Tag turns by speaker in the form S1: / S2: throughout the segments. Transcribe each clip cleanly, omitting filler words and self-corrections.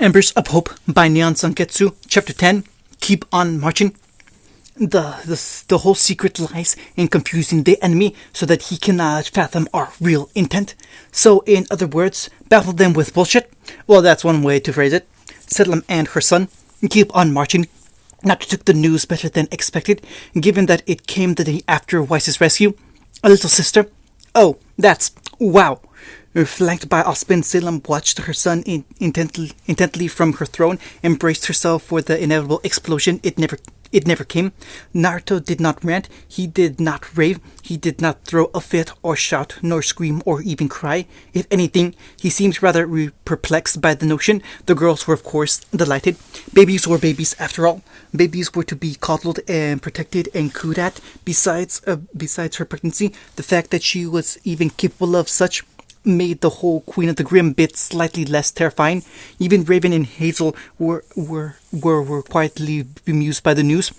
S1: Embers of Hope by Neon Sanketsu, Chapter 10, Keep on Marching. The whole secret lies in confusing the enemy so that he cannot fathom our real intent. So, in other words, baffle them with bullshit. Well, that's one way to phrase it. Salem and her son keep on marching. Naruto took the news better than expected, given that it came the day after Weiss's rescue. A little sister. Oh, that's wow. Flanked by Ospen, Salem watched her son intently from her throne and braced herself for the inevitable explosion. It never came. Naruto did not rant, he did not rave, he did not throw a fit or shout, nor scream or even cry. If anything, he seemed rather perplexed by the notion. The girls were of course delighted. Babies were babies after all. Babies were to be coddled and protected and cooed at. Besides her pregnancy, the fact that she was even capable of such made the whole Queen of the Grim bit slightly less terrifying. Even Raven and Hazel were quietly bemused by the news.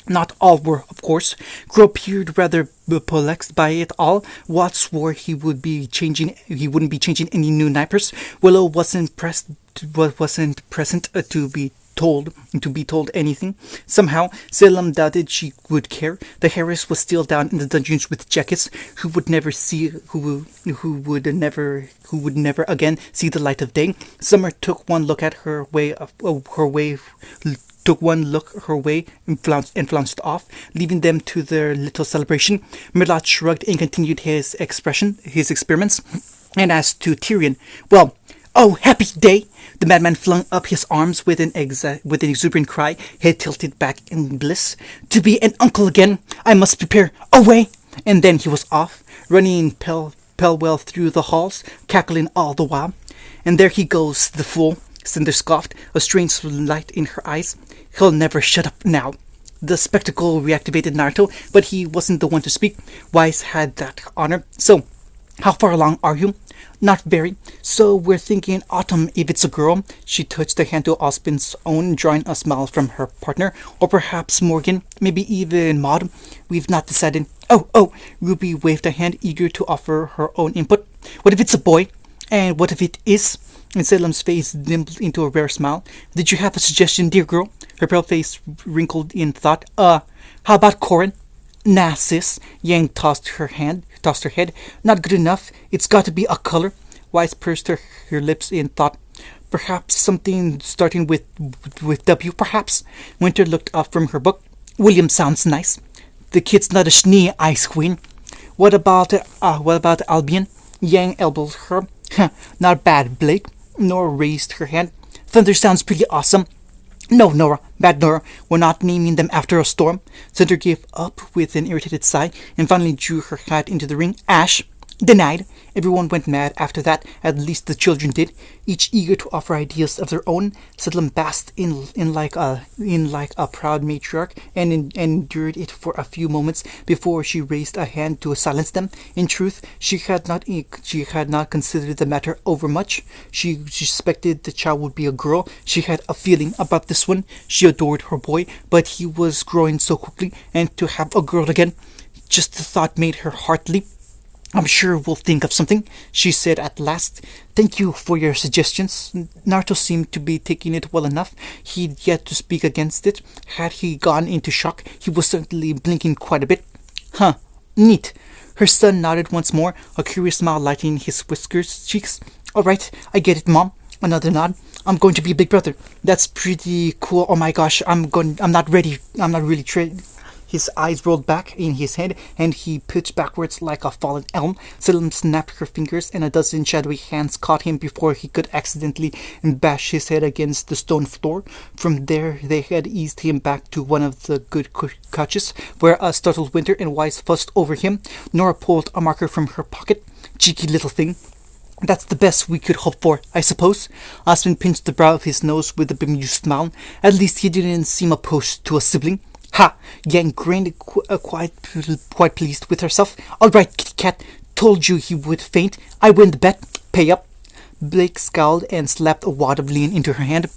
S1: Not all were, of course. Crow appeared rather perplexed by it all. Watts swore he wouldn't be changing any new diapers. Willow wasn't present to be told anything. Somehow, Salem doubted she would care. The Harris was still down in the dungeons with Jackets, who would never again see the light of day. Summer took one look her way and flounced off, leaving them to their little celebration. Merlot shrugged and continued his experiments. And as to Tyrion, well, oh, happy day! The madman flung up his arms with an exuberant cry, head tilted back in bliss. To be an uncle again! I must prepare. Away! And then he was off, running pell-well through the halls, cackling all the while. And there he goes, the fool, Cinder scoffed, a strange light in her eyes. He'll never shut up now. The spectacle reactivated Naruto, but he wasn't the one to speak. Weiss had that honor. So, how far along are you? Not very. So we're thinking autumn if it's a girl. She touched a hand to Ospen's own, drawing a smile from her partner. Or perhaps Morgan, maybe even Maud. We've not decided. Oh, Ruby waved a hand, eager to offer her own input. What if it's a boy? And what if it is? And Salem's face dimpled into a rare smile. Did you have a suggestion, dear girl? Her pale face wrinkled in thought. How about Corin? Nah, sis. Yang tossed her head. Not good enough. It's got to be a color. Weiss pursed her lips in thought. Perhaps something starting with W, perhaps? Winter looked up from her book. William sounds nice. The kid's not a schnee, Ice Queen. What about Albion? Yang elbowed her. Not bad, Blake. Nora raised her hand. Thunder sounds pretty awesome. No, Nora, bad Nora, we're not naming them after a storm. Cinder gave up with an irritated sigh and finally drew her hat into the ring. Ash, denied. Everyone went mad after that, at least the children did, each eager to offer ideas of their own. Salem basked in like a proud matriarch and endured it for a few moments before she raised a hand to silence them. In truth, she had not considered the matter overmuch. She suspected the child would be a girl. She had a feeling about this one. She adored her boy, but he was growing so quickly, and to have a girl again, just the thought made her heart leap. I'm sure we'll think of something, she said at last. Thank you for your suggestions. Naruto seemed to be taking it well enough. He'd yet to speak against it. Had he gone into shock, he was certainly blinking quite a bit. Huh, neat. Her son nodded once more, a curious smile lighting his cheeks. All right, I get it, Mom. Another nod. I'm going to be a big brother. That's pretty cool. Oh my gosh, I'm not ready. I'm not really trained. His eyes rolled back in his head, and he pitched backwards like a fallen elm. Salem snapped her fingers, and a dozen shadowy hands caught him before he could accidentally bash his head against the stone floor. From there, they had eased him back to one of the good couches, where a startled Winter and Weiss fussed over him. Nora pulled a marker from her pocket. Cheeky little thing. That's the best we could hope for, I suppose. Osmond pinched the brow of his nose with a bemused smile. At least he didn't seem opposed to a sibling. Ha! Yang grinned, quite pleased with herself. All right, Kitty Cat. Told you he would faint. I win the bet. Pay up. Blake scowled and slapped a wad of linen into her hand.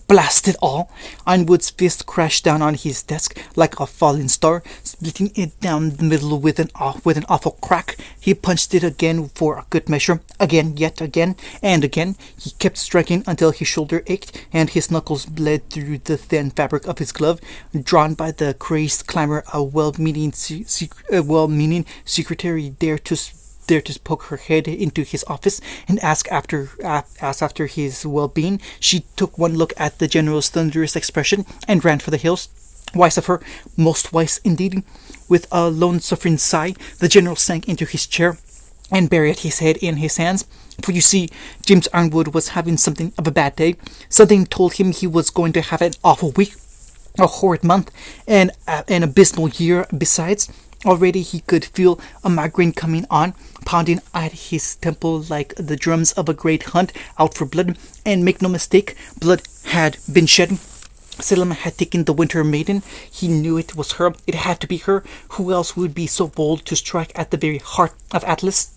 S1: Blast it all! Ironwood's fist crashed down on his desk like a falling star, splitting it down the middle with an awful crack. He punched it again for a good measure, again, yet again, and again. He kept striking until his shoulder ached and his knuckles bled through the thin fabric of his glove. Drawn by the crazed clamor, a well-meaning secretary dared to poke her head into his office and ask after his well-being. She took one look at the general's thunderous expression and ran for the hills. Wise of her, most wise indeed. With a lone-suffering sigh, the general sank into his chair and buried his head in his hands. For you see, James Ironwood was having something of a bad day. Something told him he was going to have an awful week, a horrid month, and an abysmal year besides. Already he could feel a migraine coming on, pounding at his temple like the drums of a great hunt out for blood. And make no mistake, blood had been shed. Salem had taken the Winter Maiden. He knew it was her. It had to be her. Who else would be so bold to strike at the very heart of Atlas?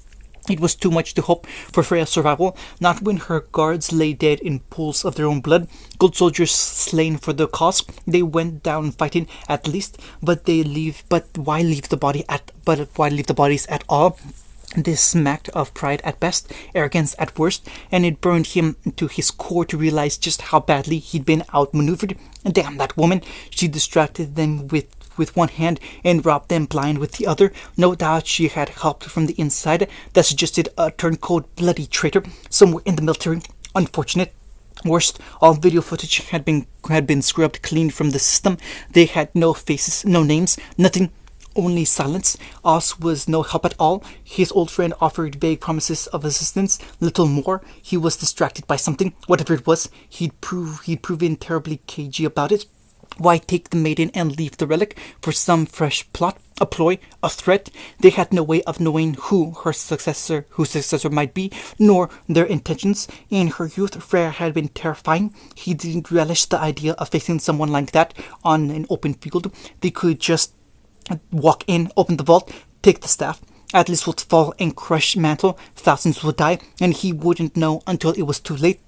S1: It was too much to hope for Freya's survival, not when her guards lay dead in pools of their own blood. Good soldiers slain for the cause. They went down fighting at least, but why leave the bodies at all? This smacked of pride at best, arrogance at worst, and it burned him to his core to realize just how badly he'd been outmaneuvered. Damn that woman! She distracted them with one hand and robbed them blind with the other. No doubt she had helped from the inside. That suggested a turncoat bloody traitor somewhere in the military. Unfortunate. Worst, all video footage had been scrubbed clean from the system. They had no faces, no names, nothing. Only silence. Oz was no help at all. His old friend offered vague promises of assistance, little more. He was distracted by something, whatever it was. He'd proven terribly cagey about it. Why take the maiden and leave the relic for some fresh plot, a ploy, a threat? They had no way of knowing whose successor might be, nor their intentions. In her youth, Freya had been terrifying. He didn't relish the idea of facing someone like that on an open field. They could just walk in, open the vault, take the staff. Atlas would fall and crush Mantle. Thousands would die, and he wouldn't know until it was too late.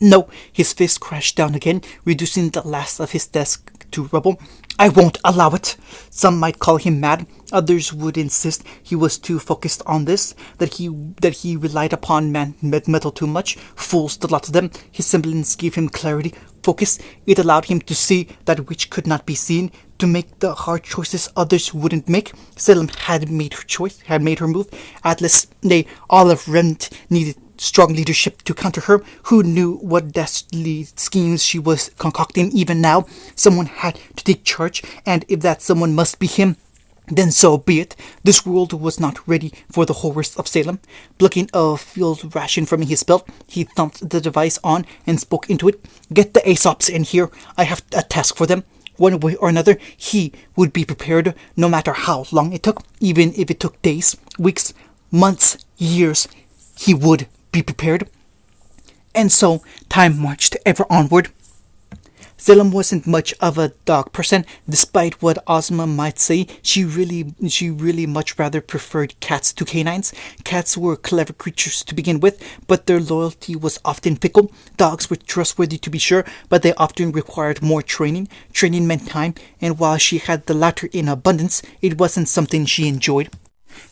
S1: No, his fist crashed down again, reducing the last of his desk to rubble. I won't allow it. Some might call him mad. Others would insist he was too focused on this, that he relied upon metal too much. Fools, the lot of them. His semblance gave him clarity, focus. It allowed him to see that which could not be seen, to make the hard choices others wouldn't make. Salem had made her choice, had made her move. Atlas, nay, all of Remnant needed strong leadership to counter her. Who knew what dastardly schemes she was concocting even now? Someone had to take charge, and if that someone must be him, then so be it. This world was not ready for the horrors of Salem. Plucking a field ration from his belt, he thumped the device on and spoke into it. Get the Aesops in here. I have a task for them. One way or another, he would be prepared, no matter how long it took. Even if it took days, weeks, months, years, he would be prepared. And so time marched ever onward. Salem wasn't much of a dog person, despite what Ozma might say. She really much rather preferred cats to canines. Cats were clever creatures to begin with, but their loyalty was often fickle. Dogs were trustworthy to be sure, but they often required more training. Training meant time, and while she had the latter in abundance, it wasn't something she enjoyed.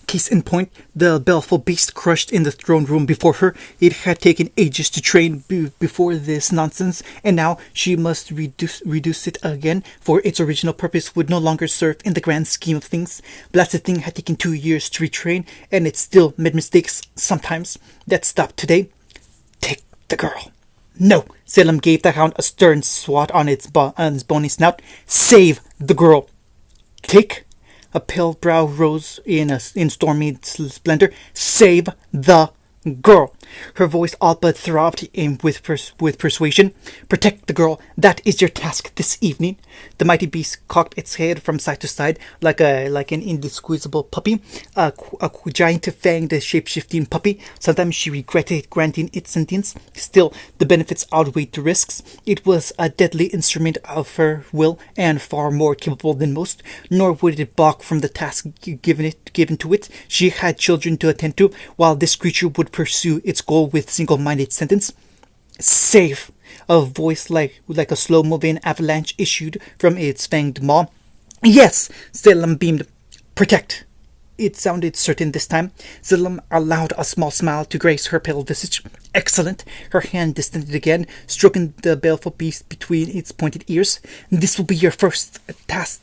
S1: Case in point, the baleful beast crushed in the throne room before her. It had taken ages to train before this nonsense, and now she must reduce it again, for its original purpose would no longer serve in the grand scheme of things. Blasted thing had taken 2 years to retrain, and it still made mistakes sometimes. That stopped today. Take the girl. No! Salem gave the hound a stern swat on its bony snout. Save the girl. Take. A pale brow rose in stormy splendor. Save the girl. Her voice all but throbbed with persuasion. Protect the girl. That is your task this evening. The mighty beast cocked its head from side to side like an indisquisible puppy, a giant-fanged shape-shifting puppy. Sometimes she regretted granting it sentience. Still, the benefits outweighed the risks. It was a deadly instrument of her will and far more capable than most. Nor would it balk from the task given to it. She had children to attend to, while this creature would pursue its goal with single-minded sentence. Save! A voice like a slow-moving avalanche issued from its fanged maw. Yes! Salem beamed. Protect! It sounded certain this time. Salem allowed a small smile to grace her pale visage. Excellent! Her hand distended again, stroking the baleful beast between its pointed ears. This will be your first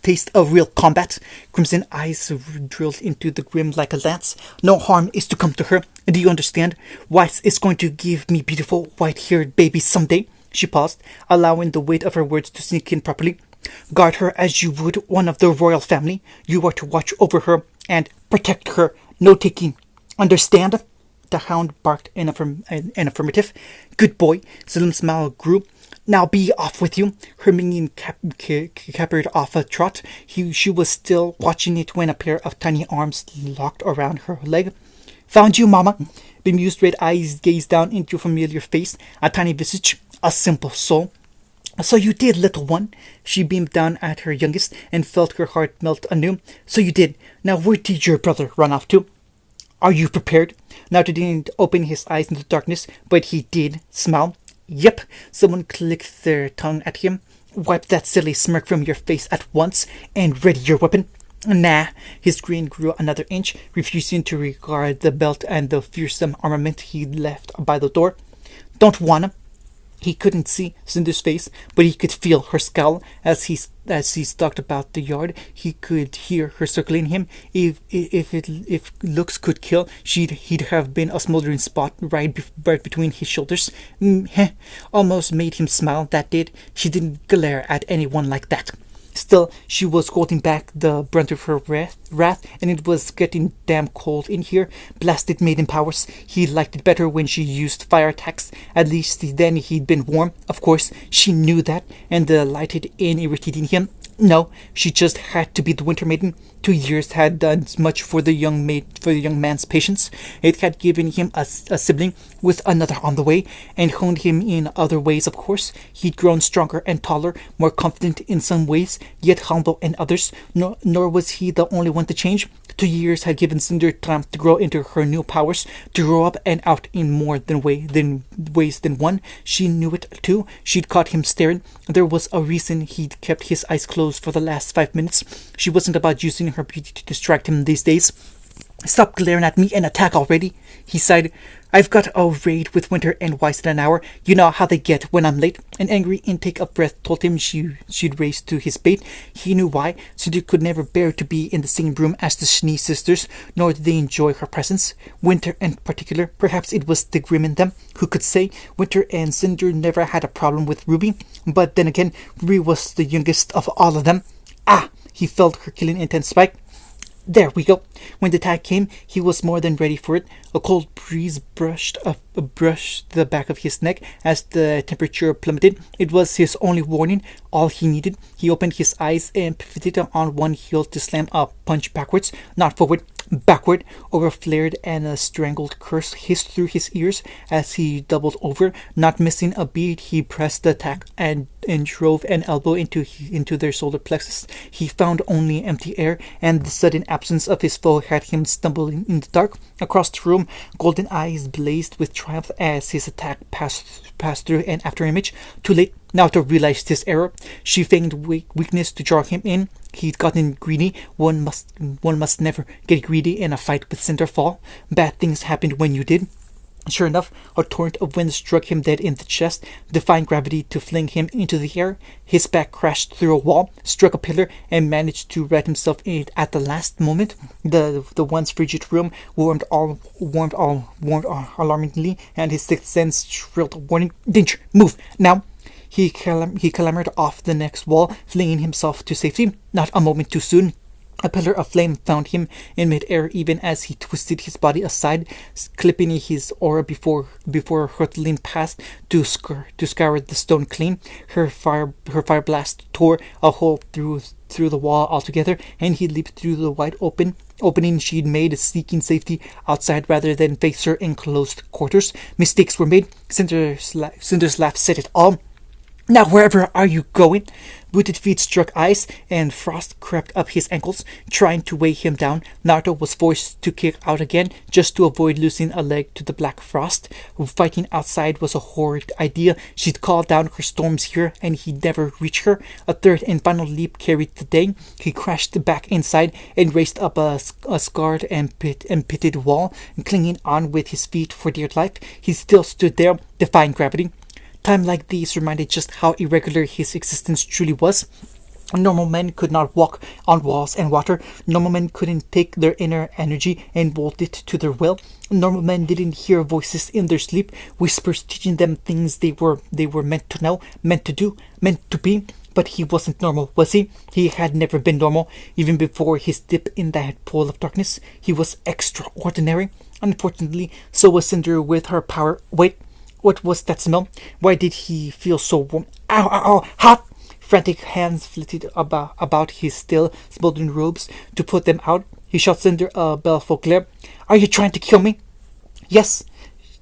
S1: taste of real combat. Crimson eyes drilled into the grim like a lance. No harm is to come to her. Do you understand? Weiss is going to give me beautiful white-haired babies someday. She paused, allowing the weight of her words to sink in properly. Guard her as you would one of the royal family. You are to watch over her and protect her. No taking. Understand? The hound barked an affirmative. Good boy. Salem's smile grew. Now be off with you. Her minion capered off a trot. She was still watching it when a pair of tiny arms locked around her leg. Found you, Mama. Bemused red eyes gazed down into a familiar face, a tiny visage, a simple soul. So you did, little one. She beamed down at her youngest and felt her heart melt anew. So you did. Now where did your brother run off to? Are you prepared? Naruto didn't open his eyes in the darkness, but he did smile. Yep. Someone clicked their tongue at him. Wipe that silly smirk from your face at once and ready your weapon. Nah. His grin grew another inch, refusing to regard the belt and the fearsome armament he'd left by the door. Don't wanna. He couldn't see Cinder's face, but he could feel her scowl as he stalked about the yard. He could hear her circling him. If looks could kill, he'd have been a smoldering spot right between his shoulders. Almost made him smile, that did. She didn't glare at anyone like that. Still, she was holding back the brunt of her wrath, and it was getting damn cold in here. Blasted maiden powers. He liked it better when she used fire attacks. At least then he'd been warm. Of course, she knew that, and the lighted in irritating him. No, she just had to be the Winter Maiden. 2 years had done much for the young man's patience. It had given him a sibling with another on the way, and honed him in other ways, of course. He'd grown stronger and taller, more confident in some ways, yet humble in others. Nor was he the only one to change. 2 years had given Cinder time to grow into her new powers, to grow up and out in more ways than one. She knew it too. She'd caught him staring. There was a reason he'd kept his eyes closed for the last 5 minutes. She wasn't about using her beauty to distract him these days. Stop glaring at me and attack already, he sighed. I've got a raid with Winter and Weiss in an hour. You know how they get when I'm late. An angry intake of breath told him she'd race to his bait. He knew why. Cinder could never bear to be in the same room as the Schnee sisters, nor did they enjoy her presence. Winter in particular. Perhaps it was the grim in them. Who could say? Winter and Cinder never had a problem with Ruby. But then again, Ruby was the youngest of all of them. Ah! He felt her killing intent spike. There we go. When the attack came, he was more than ready for it. A cold breeze brushed the back of his neck as the temperature plummeted. It was his only warning, all he needed. He opened his eyes and pivoted on one heel to slam a punch backwards, not forward, backward. Aura flared and a strangled curse hissed through his ears as he doubled over. Not missing a beat, he pressed the attack and drove an elbow into their solar plexus. He found only empty air, and the sudden absence of his foe had him stumbling in the dark. Across the room, golden eyes blazed with triumph as his attack passed through an afterimage. Too late. Naruto realized his error. She feigned weakness to draw him in. He'd gotten greedy. One must never get greedy in a fight with Cinderfall. Bad things happened when you did. Sure enough, a torrent of wind struck him dead in the chest, defying gravity to fling him into the air. His back crashed through a wall, struck a pillar, and managed to right himself in it at the last moment. The once frigid room warmed alarmingly, and his sixth sense shrilled a warning. Danger! Move! Now! He clambered off the next wall, flinging himself to safety. Not a moment too soon. A pillar of flame found him in mid-air even as he twisted his body aside, clipping his aura before hurtling past to scour the stone clean. Her fire blast tore a hole through the wall altogether, and he leaped through the wide opening she'd made, seeking safety outside rather than face her enclosed quarters. Mistakes were made. Cinder's laugh said it all. Now wherever are you going? Booted feet struck ice, and frost crept up his ankles, trying to weigh him down. Naruto was forced to kick out again, just to avoid losing a leg to the black frost. Fighting outside was a horrid idea. She'd called down her storms here, and he'd never reach her. A third and final leap carried the day. He crashed back inside and raced up a scarred and pitted wall, clinging on with his feet for dear life. He still stood there, defying gravity. Time like these reminded just how irregular his existence truly was. Normal men could not walk on walls and water. Normal men couldn't take their inner energy and mold it to their will. Normal men didn't hear voices in their sleep, whispers teaching them things they were meant to know, meant to do, meant to be. But he wasn't normal, was he? He had never been normal, even before his dip in that pool of darkness. He was extraordinary. Unfortunately, so was Cinder with her power. Wait. What was that smell? Why did he feel so warm? Ow, ow, ow, hot! Frantic hands flitted about his still smoldering robes to put them out. He shot Cinder a baleful glare. Are you trying to kill me? Yes.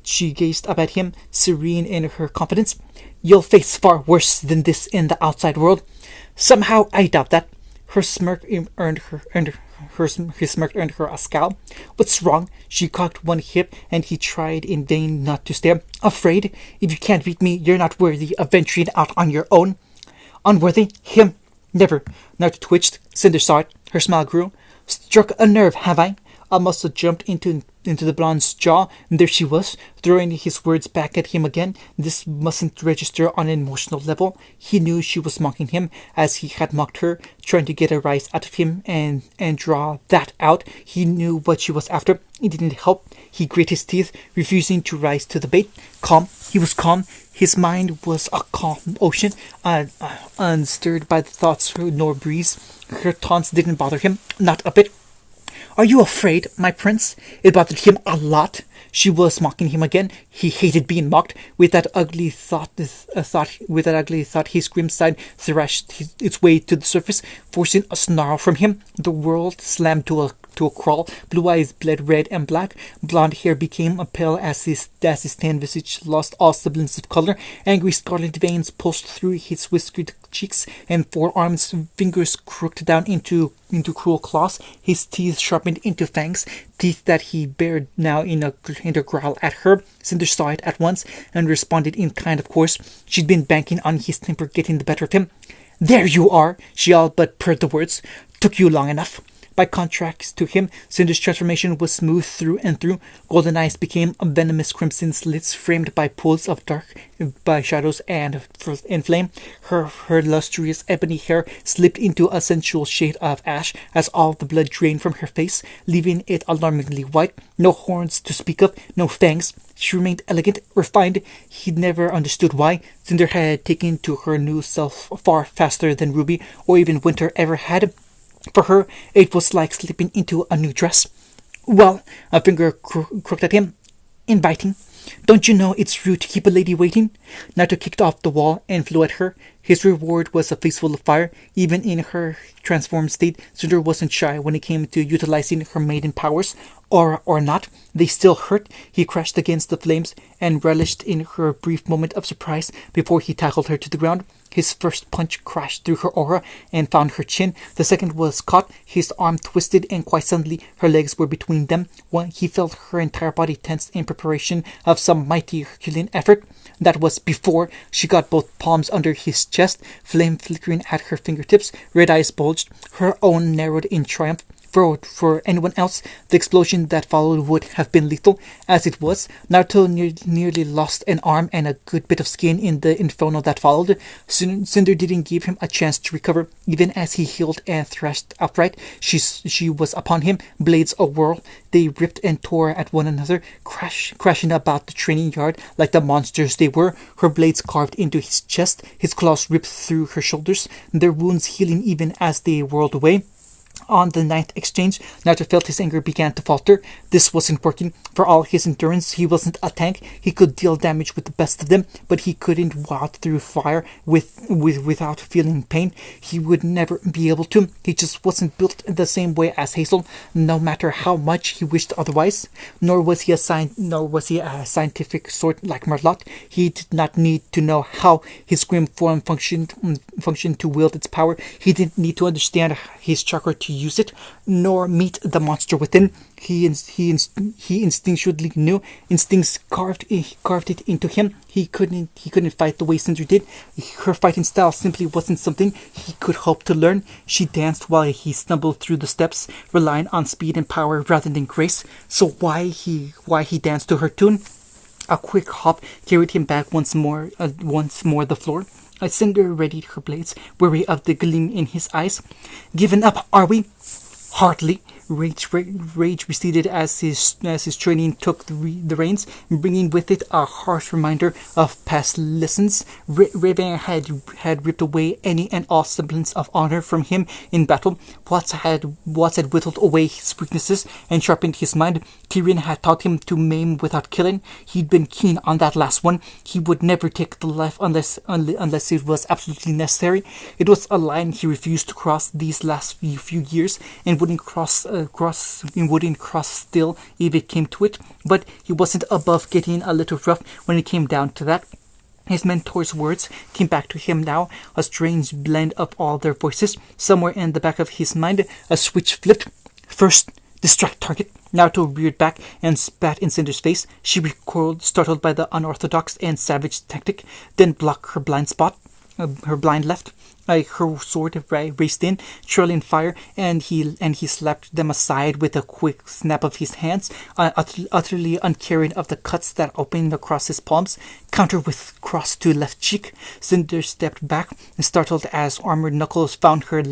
S1: She gazed up at him, serene in her confidence. You'll face far worse than this in the outside world. Somehow I doubt that. Her smirk earned her a scowl. What's wrong? She cocked one hip, and he tried in vain not to stare. Afraid? If you can't beat me, you're not worthy of venturing out on your own. Unworthy? Him? Never. Naruto twitched. Cinder saw it. Her smile grew. Struck a nerve, have I? A muscle jumped into the blonde's jaw, and there she was, throwing his words back at him again. This mustn't register on an emotional level. He knew she was mocking him, as he had mocked her, trying to get a rise out of him and draw that out. He knew what she was after. It didn't help. He grit his teeth, refusing to rise to the bait. Calm. He was calm. His mind was a calm ocean, unstirred by the thoughts nor breeze. Her taunts didn't bother him, not a bit. Are you afraid, my prince? It bothered him a lot. She was mocking him again. He hated being mocked. With that ugly thought, his grim side thrashed its way to the surface, forcing a snarl from him. The world slammed to a crawl. Blue eyes bled red and black. Blonde hair became pale as his tanned visage lost all semblance of color. Angry scarlet veins pulsed through his whiskered cheeks and forearms. Fingers crooked down into cruel claws. His teeth sharpened into fangs. Teeth that he bared now in a growl at her. Cinder saw it at once and responded in kind, of course. She'd been banking on his temper getting the better of him. There you are, she all but purred the words. Took you long enough. By contrast to him, Cinder's transformation was smooth through and through. Golden eyes became venomous crimson slits framed by pools of dark, by shadows and flame. Her lustrous ebony hair slipped into a sensual shade of ash as all the blood drained from her face, leaving it alarmingly white. No horns to speak of, no fangs. She remained elegant, refined. He'd never understood why. Cinder had taken to her new self far faster than Ruby or even Winter ever had. For her, it was like slipping into a new dress. Well, a finger crooked at him. Inviting. Don't you know it's rude to keep a lady waiting? Naruto kicked off the wall and flew at her. His reward was a face full of fire. Even in her transformed state, Cinder wasn't shy when it came to utilizing her maiden powers. Or not, they still hurt. He crashed against the flames and relished in her brief moment of surprise before he tackled her to the ground. His first punch crashed through her aura and found her chin. The second was caught. His arm twisted, and quite suddenly her legs were between them. He felt her entire body tense in preparation of some mighty Herculean effort. That was before she got both palms under his chest, flame flickering at her fingertips. Red eyes bulged. Her own narrowed in triumph. For anyone else, the explosion that followed would have been lethal. As it was, Naruto nearly lost an arm and a good bit of skin in the inferno that followed. Cinder didn't give him a chance to recover. Even as he healed and thrashed upright, she was upon him, blades awhirl. They ripped and tore at one another, crashing about the training yard like the monsters they were. Her blades carved into his chest, his claws ripped through her shoulders, their wounds healing even as they whirled away. On the ninth exchange, Naruto felt his anger began to falter. This wasn't working. For all his endurance, he wasn't a tank. He could deal damage with the best of them, but he couldn't walk through fire without feeling pain. He would never be able to. He just wasn't built the same way as Hazel, no matter how much he wished otherwise. Nor was he a scientific sort like Merlot. He did not need to know how his grim form functioned to wield its power. He didn't need to understand his chakra to use it, nor meet the monster within. He instinctually knew. Instincts carved it into him. He couldn't fight the way Cinder did. Her fighting style simply wasn't something he could hope to learn. She danced while he stumbled through the steps, relying on speed and power rather than grace. So why he danced to her tune? A quick hop carried him back once more the floor. Cinder readied her blades, wary of the gleam in his eyes. "Given up, are we?" "Hardly." Rage receded as his training took the reins, bringing with it a harsh reminder of past lessons. Raven had ripped away any and all semblance of honor from him in battle. Watts had whittled away his weaknesses and sharpened his mind. Tyrion had taught him to maim without killing. He'd been keen on that last one. He would never take the life unless it was absolutely necessary. It was a line he refused to cross these last few years, and wouldn't cross still if it came to it. But he wasn't above getting a little rough when it came down to that. His mentor's words came back to him now, a strange blend of all their voices. Somewhere in the back of his mind, a switch flipped. First, distract target. Naruto reared back and spat in Cinder's face. She recoiled, startled by the unorthodox and savage tactic, then blocked her blind spot. Her blind left. Her sword raced in, trailing fire, and he slapped them aside with a quick snap of his hands, utterly uncaring of the cuts that opened across his palms. Counter with cross to left cheek. Cinder stepped back, startled as armored knuckles found her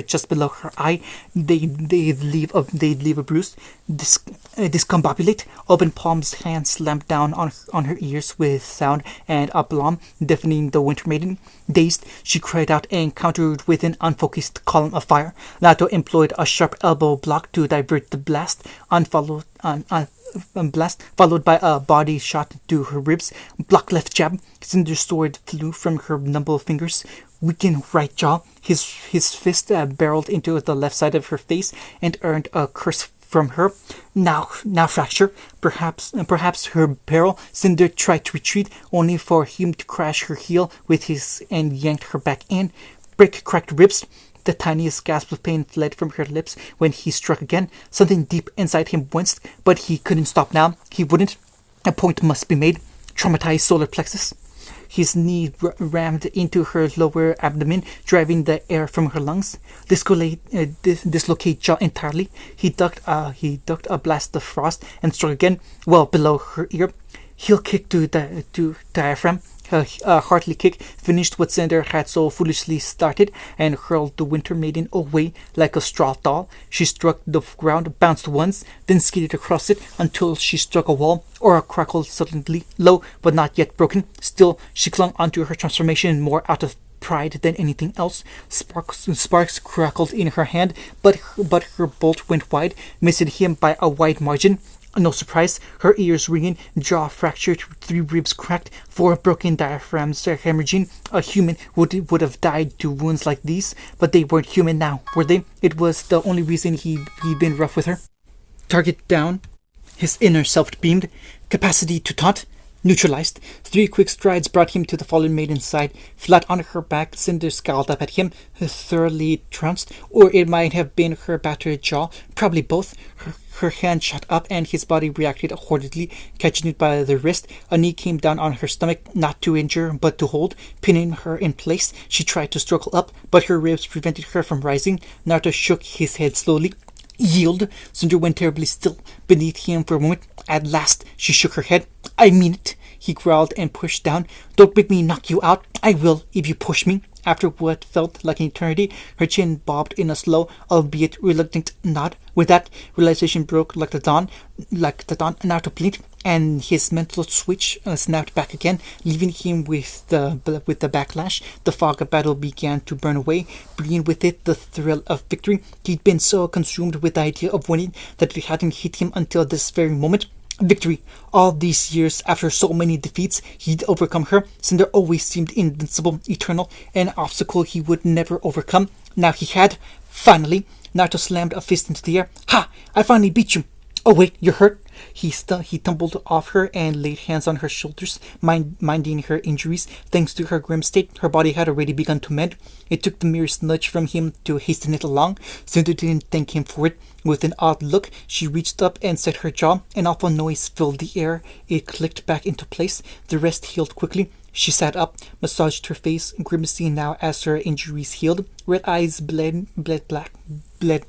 S1: just below her eye. They'd leave a bruise. Discombobulate. Open palms, hands slammed down on her ears with sound and aplomb, deafening the Winter Maiden. Dazed, she cried out and countered with an unfocused column of fire. Naruto employed a sharp elbow block to divert the blast, followed by a body shot to her ribs. Block left jab. Cinder's sword flew from her nimble fingers. Weakened right jaw. His fist barreled into the left side of her face and earned a curse from her. Now fracture. Perhaps her peril. Cinder tried to retreat, only for him to crash her heel with his and yanked her back in. Break cracked ribs. The tiniest gasp of pain fled from her lips when he struck again. Something deep inside him winced, but he couldn't stop now. He wouldn't. A point must be made. Traumatized solar plexus. His knee rammed into her lower abdomen, driving the air from her lungs. Dislocate jaw entirely. He ducked a blast of frost and struck again, well below her ear. Heel kick to diaphragm. A hearty kick finished what Cinder had so foolishly started and hurled the Winter Maiden away like a straw doll. She struck the ground, bounced once, then skidded across it until she struck a wall or a crackle suddenly low but not yet broken. Still, she clung onto her transformation more out of pride than anything else. Sparks crackled in her hand, but her bolt went wide, missing him by a wide margin. No surprise, her ears ringing, jaw fractured, 3 ribs cracked, 4 broken diaphragms hemorrhaging. A human would have died to wounds like these, but they weren't human now, were they? It was the only reason he'd been rough with her. Target down. His inner self beamed. Capacity to taunt. Neutralized. 3 quick strides brought him to the fallen maiden's side. Flat on her back, Cinder scowled up at him, thoroughly trounced, or it might have been her battered jaw, probably both. Her hand shot up and his body reacted accordingly, catching it by the wrist. A knee came down on her stomach, not to injure, but to hold, pinning her in place. She tried to struggle up, but her ribs prevented her from rising. Naruto shook his head slowly. Yield. Cinder went terribly still beneath him for a moment. At last, she shook her head. I mean it. he growled and pushed down. Don't make me knock you out. I will, if you push me. After what felt like an eternity, her chin bobbed in a slow, albeit reluctant nod. With that, realization broke like the dawn, Naruto blinked, and his mental switch snapped back again, leaving him with the backlash. The fog of battle began to burn away, bringing with it the thrill of victory. He'd been so consumed with the idea of winning that it hadn't hit him until this very moment. Victory. All these years, after so many defeats, he'd overcome her. Cinder always seemed invincible, eternal, an obstacle he would never overcome. Now he had. Finally. Naruto slammed a fist into the air. Ha! I finally beat you. Oh wait, you're hurt? He tumbled off her and laid hands on her shoulders, minding her injuries. Thanks to her grim state, her body had already begun to mend. It took the merest nudge from him to hasten it along. Cinder didn't thank him for it. With an odd look, she reached up and set her jaw. An awful noise filled the air. It clicked back into place. The rest healed quickly. She sat up, massaged her face, grimacing now as her injuries healed. Red eyes bled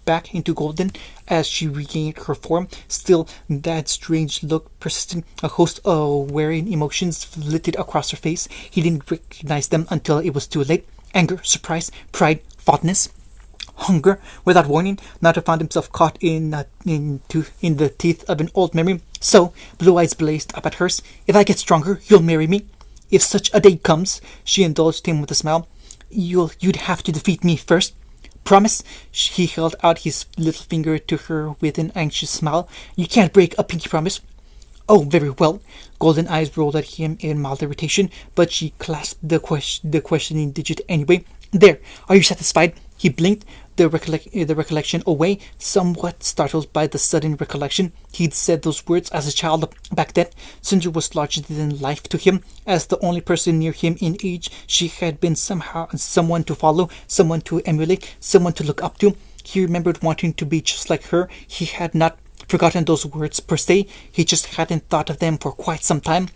S1: back into golden as she regained her form. Still, that strange look persisted. A host of wearing emotions flitted across her face. He didn't recognize them until it was too late. Anger, surprise, pride, fondness, hunger. Without warning, Naruto found himself caught in the teeth of an old memory. So, blue eyes blazed up at hers. If I get stronger, you'll marry me. If such a day comes, she indulged him with a smile, you'd have to defeat me first. Promise? He held out his little finger to her with an anxious smile. You can't break a pinky promise. Oh, very well. Golden eyes rolled at him in mild irritation, but she clasped the questioning digit anyway. There, are you satisfied? He blinked, the recollection away, somewhat startled by the sudden recollection. He'd said those words as a child back then. Cinder was larger than life to him. As the only person near him in age, she had been someone to follow, someone to emulate, someone to look up to. He remembered wanting to be just like her. He had not forgotten those words per se. He just hadn't thought of them for quite some time.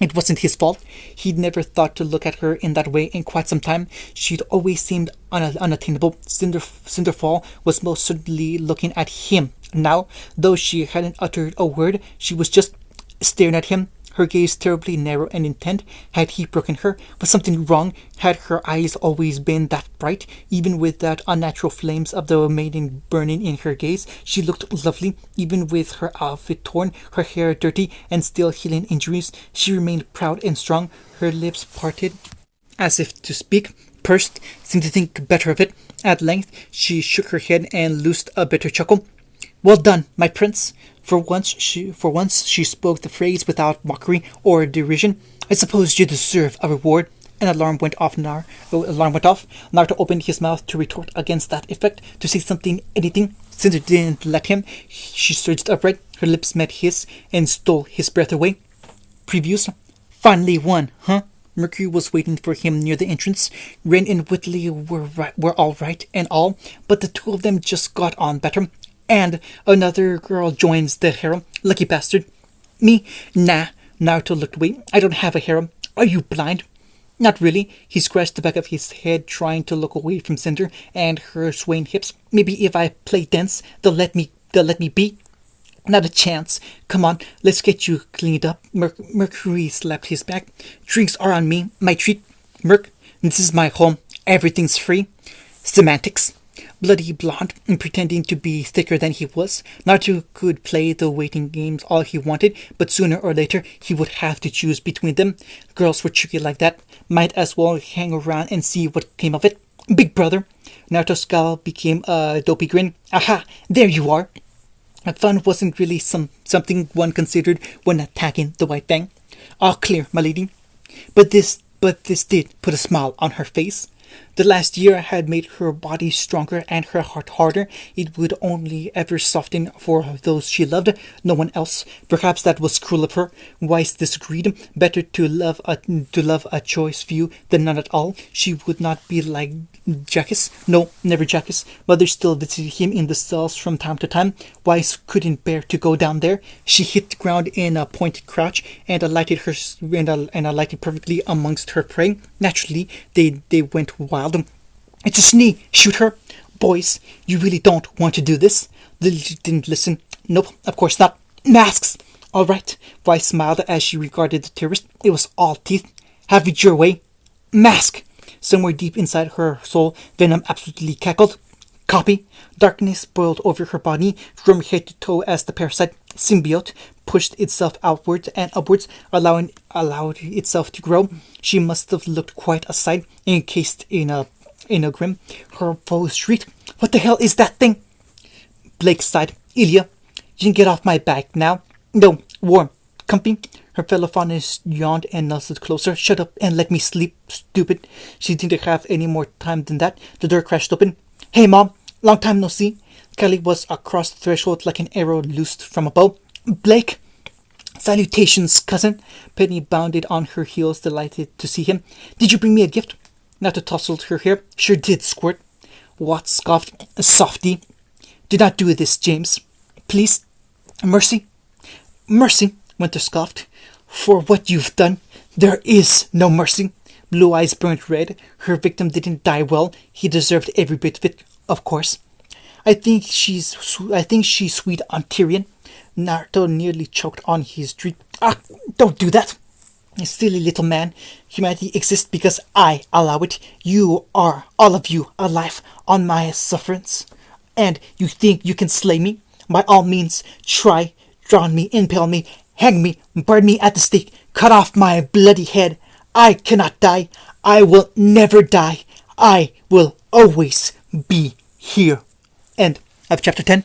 S1: It wasn't his fault. He'd never thought to look at her in that way in quite some time. She'd always seemed unattainable. Cinderfall was most certainly looking at him now. Though she hadn't uttered a word, she was just staring at him, her gaze terribly narrow and intent. Had he broken her? Was something wrong? Had her eyes always been that bright? Even with that unnatural flames of the maiden burning in her gaze, she looked lovely. Even with her outfit torn, her hair dirty, and still healing injuries, she remained proud and strong. Her lips parted as if to speak, pursed, seemed to think better of it. At length, she shook her head and loosed a bitter chuckle. Well done, my prince. For once she spoke the phrase without mockery or derision. I suppose you deserve a reward. An alarm went off. Naruto opened his mouth to retort against that effect, to say something, anything. Cinder didn't let him. She surged upright. Her lips met his and stole his breath away. Previews. Finally won, huh? Mercury was waiting for him near the entrance. Ren and Whitley were all right and all, but the two of them just got on better. And another girl joins the harem. Lucky bastard. Me? Nah. Naruto looked away. I don't have a harem. Are you blind? Not really. He scratched the back of his head, trying to look away from Cinder and her swaying hips. Maybe if I play dance, they'll let me be. Not a chance. Come on, let's get you cleaned up. Mercury slapped his back. Drinks are on me. My treat. Merc, this is my home. Everything's free. Semantics. Bloody blonde, and pretending to be thicker than he was. Naruto could play the waiting games all he wanted, but sooner or later he would have to choose between them. Girls were tricky like that. Might as well hang around and see what came of it. Big brother. Naruto's scowl became a dopey grin. Aha! There you are! Fun wasn't really something one considered when attacking the White Fang. All clear, my lady. But this did put a smile on her face. The last year had made her body stronger and her heart harder. It would only ever soften for those she loved, no one else. Perhaps that was cruel of her. Weiss disagreed. Better to love a choice few than none at all. She would not be like Jackus. No, never Jackus. Mother still visited him in the cells from time to time. Weiss couldn't bear to go down there. She hit the ground in a pointed crouch and alighted perfectly amongst her prey. Naturally, they went wild. It's a snee! Shoot her! Boys, you really don't want to do this? Lily didn't listen. Nope, of course not. Masks! All right, Vi smiled as she regarded the terrorist. It was all teeth. Have it your way. Mask! Somewhere deep inside her soul, Venom absolutely cackled. Copy. Darkness boiled over her body from head to toe as the parasite symbiote pushed itself outwards and upwards, allowed itself to grow. She must have looked quite a sight, encased in a grim. Her foe shrieked, "What the hell is that thing?" Blake sighed. "Ilya, you can get off my back now." "No, warm. Comfy." Her fellow faunus yawned and nuzzled closer. "Shut up and let me sleep, stupid." She didn't have any more time than that. The door crashed open. "Hey, Mom. Long time no see." Kelly was across the threshold like an arrow loosed from a bow. "Blake." "Salutations, cousin." Penny bounded on her heels, delighted to see him. "Did you bring me a gift?" Nato tousled her hair. "Sure did, Squirt." Watt scoffed. "Softy." "Do not do this, James. Please." "Mercy." "Mercy," Winter scoffed. "For what you've done, there is no mercy." Blue eyes burned red. Her victim didn't die well. He deserved every bit of it, of course. I think she's sweet on Tyrion." Naruto nearly choked on his drink. "Ah, don't do that, silly little man. Humanity exists because I allow it. You are, all of you, alive on my sufferance. And you think you can slay me? By all means, try. Drown me, impale me, hang me, burn me at the stake, cut off my bloody head. I cannot die. I will never die. I will always be here." End of chapter 10.